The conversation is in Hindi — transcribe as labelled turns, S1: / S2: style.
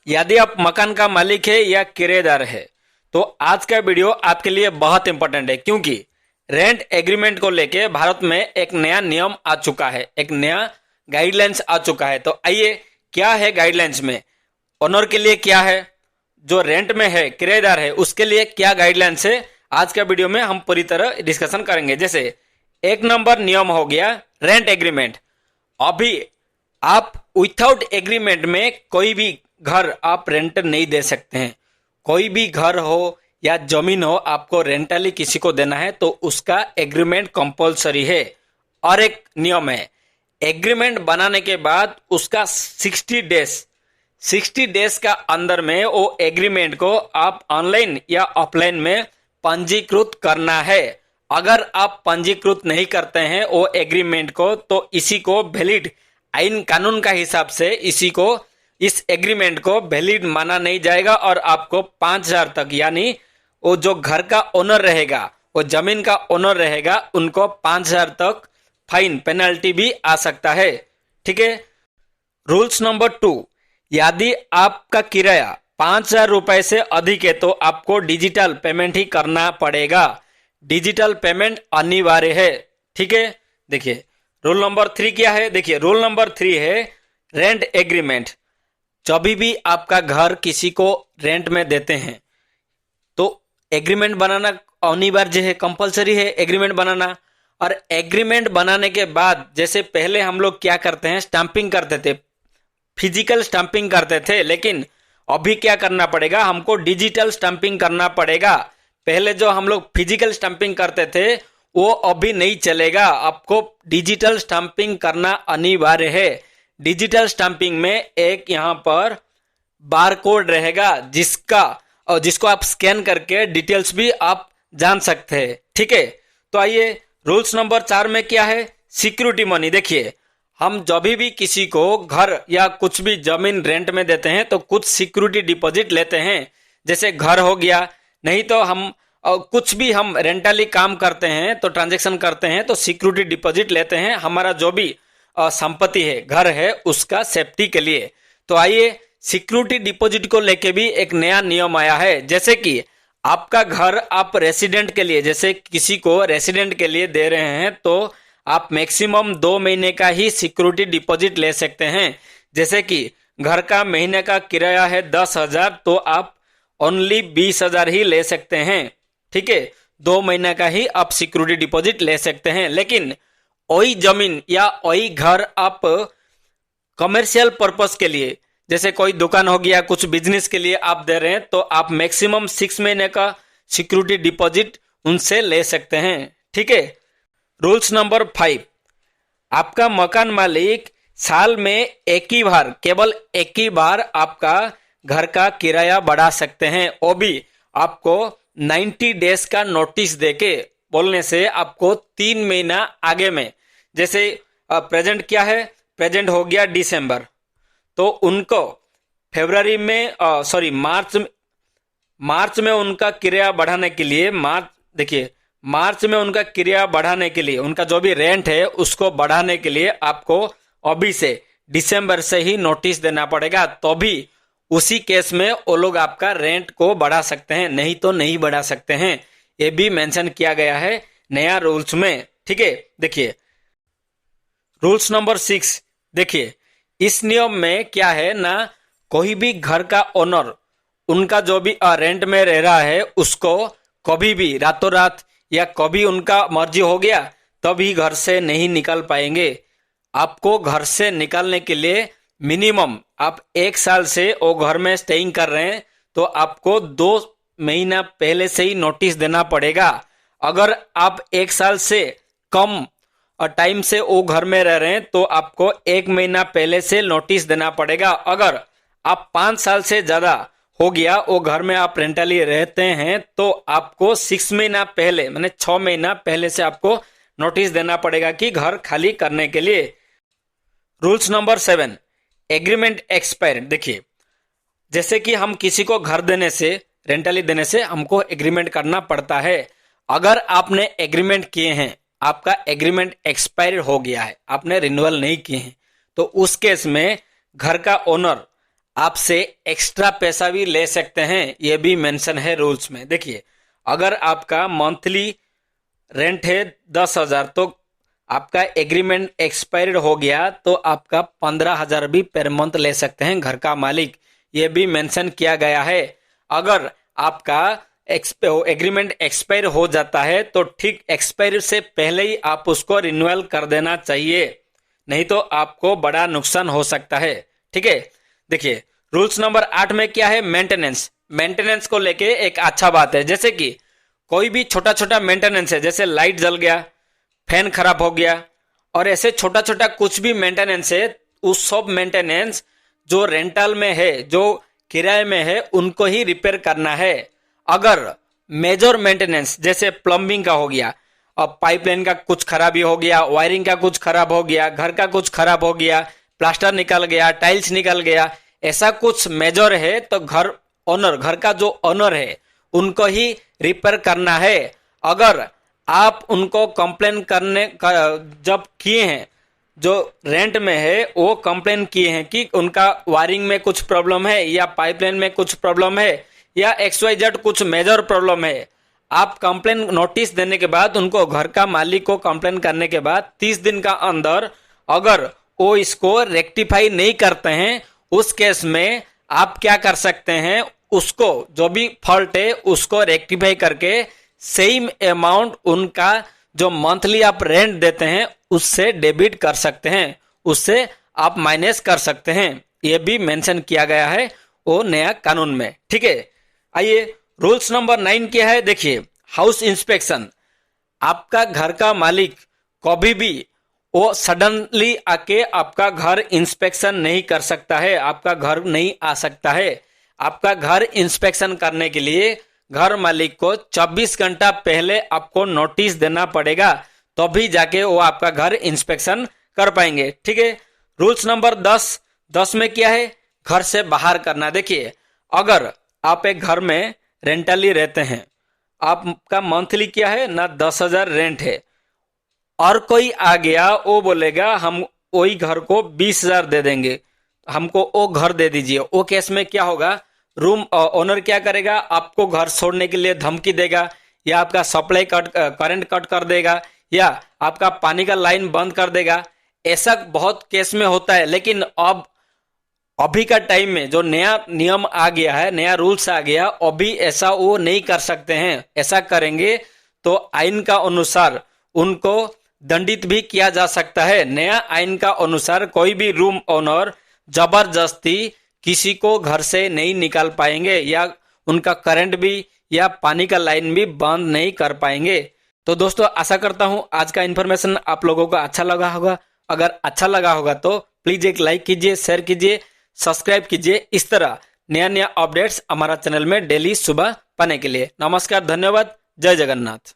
S1: यदि आप मकान का मालिक है या किराएदार है तो आज का वीडियो आपके लिए बहुत इंपॉर्टेंट है, क्योंकि रेंट एग्रीमेंट को लेके भारत में एक नया नियम आ चुका है, एक नया गाइडलाइंस आ चुका है। तो आइए, क्या है गाइडलाइंस में, ओनर के लिए क्या है, जो रेंट में है किराएदार है उसके लिए क्या गाइडलाइंस है, आज का वीडियो में हम पूरी तरह डिस्कशन करेंगे। जैसे एक नंबर नियम हो गया रेंट एग्रीमेंट। अभी आप विथआउट एग्रीमेंट में कोई भी घर आप रेंट नहीं दे सकते हैं। कोई भी घर हो या जमीन हो, आपको रेंटली किसी को देना है तो उसका एग्रीमेंट कंपलसरी है। और एक नियम है, एग्रीमेंट बनाने के बाद उसका 60 डेज का अंदर में वो एग्रीमेंट को आप ऑनलाइन या ऑफलाइन में पंजीकृत करना है। अगर आप पंजीकृत नहीं करते हैं वो एग्रीमेंट को, तो इसी को वैलिड, आइन कानून का हिसाब से इस एग्रीमेंट को वैलिड माना नहीं जाएगा और आपको 5,000 तक, यानी वो जो घर का ओनर रहेगा, वो जमीन का ओनर रहेगा, उनको 5,000 तक फाइन पेनल्टी भी आ सकता है। ठीक है। रूल्स नंबर 2, यदि आपका किराया 5,000 रुपए से अधिक है तो आपको डिजिटल पेमेंट ही करना पड़ेगा। डिजिटल पेमेंट अनिवार्य है। ठीक है। देखिए रूल नंबर 3 क्या है। देखिए रूल नंबर 3 है रेंट एग्रीमेंट। जब भी आपका घर किसी को रेंट में देते हैं तो एग्रीमेंट बनाना अनिवार्य है, कंपलसरी है एग्रीमेंट बनाना। और एग्रीमेंट बनाने के बाद, जैसे पहले हम लोग क्या करते हैं, स्टैंपिंग करते थे, फिजिकल स्टैंपिंग करते थे, लेकिन अभी क्या करना पड़ेगा, हमको डिजिटल स्टैंपिंग करना पड़ेगा। पहले जो हम लोग फिजिकल स्टैंपिंग करते थे वो अभी नहीं चलेगा, आपको डिजिटल स्टैंपिंग करना अनिवार्य है। डिजिटल स्टैंपिंग में एक यहाँ पर बार कोड रहेगा जिसको आप स्कैन करके डिटेल्स भी आप जान सकते हैं। ठीक है। तो आइए, रूल्स नंबर 4 में क्या है, सिक्योरिटी मनी। देखिए हम जब भी किसी को घर या कुछ भी जमीन रेंट में देते हैं तो कुछ सिक्योरिटी डिपॉजिट लेते हैं। जैसे घर हो गया, नहीं तो हम कुछ भी हम रेंटली काम करते हैं तो ट्रांजैक्शन करते हैं तो सिक्योरिटी डिपॉजिट लेते हैं, हमारा जो भी संपत्ति है, घर है, उसका सेफ्टी के लिए। तो आइए, सिक्योरिटी डिपॉजिट को लेके भी एक नया नियम आया है। जैसे कि आपका घर आप रेसिडेंट के लिए, जैसे किसी को रेसिडेंट के लिए दे रहे हैं तो आप मैक्सिमम 2 महीने का ही सिक्योरिटी डिपॉजिट ले सकते हैं। जैसे कि घर का महीने का किराया है 10,000 तो आप ओनली 20,000 ही ले सकते हैं। ठीक है। 2 महीने का ही आप सिक्योरिटी डिपॉजिट ले सकते हैं। लेकिन वही जमीन या वही घर आप कमर्शियल पर्पस के लिए, जैसे कोई दुकान हो गया, कुछ बिजनेस के लिए आप दे रहे हैं तो आप मैक्सिमम 6 महीने का सिक्योरिटी डिपॉजिट उनसे ले सकते हैं। ठीक है। रूल्स नंबर 5, आपका मकान मालिक साल में केवल एक ही बार आपका घर का किराया बढ़ा सकते हैं। वो भी आपको 90 डेज का नोटिस देके बोलने से आपको 3 महीना आगे में, जैसे प्रेजेंट क्या है, प्रेजेंट हो गया दिसंबर, तो उनको फरवरी में मार्च में उनका किराया बढ़ाने के लिए, मार्च में उनका किराया बढ़ाने के लिए, उनका जो भी रेंट है उसको बढ़ाने के लिए आपको अभी से दिसंबर से ही नोटिस देना पड़ेगा। तो भी उसी केस में वो लोग आपका रेंट को बढ़ा सकते हैं, नहीं तो नहीं बढ़ा सकते हैं। ये भी मेंशन किया गया है नया रूल्स में। ठीक है। देखिए रूल्स नंबर 6, देखिए इस नियम में क्या है ना, कोई भी घर का ओनर, उनका जो भी रेंट में रह रहा है उसको कभी भी रातों रात या कभी उनका मर्जी हो गया तभी घर से नहीं निकल पाएंगे। आपको घर से निकलने के लिए मिनिमम आप 1 साल से वो घर में स्टेइंग कर रहे हैं तो आपको 2 महीना पहले से ही नोटिस देना पड़ेगा। अगर आप 1 साल से कम टाइम से वो घर में रह रहे हैं तो आपको 1 महीना पहले से नोटिस देना पड़ेगा। अगर आप 5 साल से ज्यादा हो गया वो घर में आप रेंटली रहते हैं तो आपको 6 महीना पहले, माने 6 महीना पहले से आपको नोटिस देना पड़ेगा कि घर खाली करने के लिए। Rules number 7, agreement expire. देखिए जैसे कि हम किसी को घर देने से, रेंटली देने से हमको एग्रीमेंट करना पड़ता है। अगर आपने एग्रीमेंट किए हैं, आपका एग्रीमेंट एक्सपायर हो गया है, आपने रिन्यूअल नहीं किए हैं, तो उस केस में घर का ओनर आपसे एक्स्ट्रा पैसा भी ले सकते हैं, ये भी मेंशन है रूल्स में। देखिए, अगर आपका मंथली रेंट है 10,000, तो आपका एग्रीमेंट एक्सपायर्ड हो गया तो आपका 15,000 भी पर मंथ ले सकते हैं घर का मालिक, ये भी मेंशन किया गया है। अगर आपका एग्रीमेंट एक्सपायर हो जाता है तो ठीक एक्सपायर से पहले ही आप उसको रिन्यूअल कर देना चाहिए, नहीं तो आपको बड़ा नुकसान हो सकता है। ठीक है, देखिए रूल्स नंबर 8 में क्या है, मेंटेनेंस। मेंटेनेंस को लेके एक अच्छा बात है, जैसे कि कोई भी छोटा छोटा मेंटेनेंस है, जैसे लाइट जल गया, फैन खराब हो गया, और ऐसे छोटा छोटा कुछ भी मेंटेनेंस है, उस सब मेंटेनेंस जो रेंटल में है, जो किराए में है, उनको ही रिपेयर करना है। अगर मेजर मेंटेनेंस जैसे प्लम्बिंग का हो गया, और पाइपलाइन का कुछ खराबी हो गया, वायरिंग का कुछ खराब हो गया, घर का कुछ खराब हो गया, प्लास्टर निकल गया, टाइल्स निकल गया, ऐसा कुछ मेजर है तो घर का जो ओनर है उनको ही रिपेयर करना है। अगर आप उनको कंप्लेन करने जब किए हैं, जो रेंट में है वो कंप्लेन किए हैं कि उनका वायरिंग में कुछ प्रॉब्लम है या पाइपलाइन में कुछ प्रॉब्लम है या XYZ कुछ मेजर प्रॉब्लम है, आप कंप्लेन नोटिस देने के बाद उनको, घर का मालिक को कंप्लेन करने के बाद 30 दिन का अंदर अगर वो इसको रेक्टिफाई नहीं करते हैं, उस केस में आप क्या कर सकते हैं, उसको जो भी फॉल्ट है उसको रेक्टिफाई करके सेम अमाउंट उनका जो मंथली आप रेंट देते हैं उससे डेबिट कर सकते हैं, उससे आप माइनस कर सकते हैं। ये भी मेंशन किया गया है वो नया कानून में। ठीक है, आइए रूल्स नंबर 9 क्या है, देखिए हाउस इंस्पेक्शन। आपका घर का मालिक कभी भी वो सडनली आके आपका घर इंस्पेक्शन नहीं कर सकता है, आपका घर नहीं आ सकता है। आपका घर इंस्पेक्शन करने के लिए घर मालिक को 24 घंटा पहले आपको नोटिस देना पड़ेगा, तभी जाके वो आपका घर इंस्पेक्शन कर पाएंगे। ठीक है, रूल्स नंबर 10 में क्या है, घर से बाहर करना। देखिए, अगर आप एक घर में रेंटली रहते हैं, आपका मंथली क्या है ना 10,000 रेंट है, और कोई आ गया वो बोलेगा हम वही घर को 20,000 दे देंगे, हमको वो घर दे दीजिए, वो केस में क्या होगा, रूम ओनर क्या करेगा, आपको घर छोड़ने के लिए धमकी देगा, या आपका सप्लाई करंट कट कर देगा, या आपका पानी का लाइन बंद कर देगा। ऐसा बहुत केस में होता है, लेकिन अब अभी का टाइम में जो नया नियम आ गया है, नया रूल्स आ गया, अभी ऐसा वो नहीं कर सकते हैं। ऐसा करेंगे तो आइन का अनुसार उनको दंडित भी किया जा सकता है। नया आइन का अनुसार कोई भी रूम ओनर जबरदस्ती किसी को घर से नहीं निकाल पाएंगे, या उनका करंट भी या पानी का लाइन भी बंद नहीं कर पाएंगे। तो दोस्तों, आशा करता हूं आज का इन्फॉर्मेशन आप लोगों को अच्छा लगा होगा। अगर अच्छा लगा होगा तो प्लीज एक लाइक कीजिए, शेयर कीजिए, सब्सक्राइब कीजिए। इस तरह नया नया अपडेट्स हमारा चैनल में डेली सुबह पाने के लिए। नमस्कार, धन्यवाद, जय जगन्नाथ।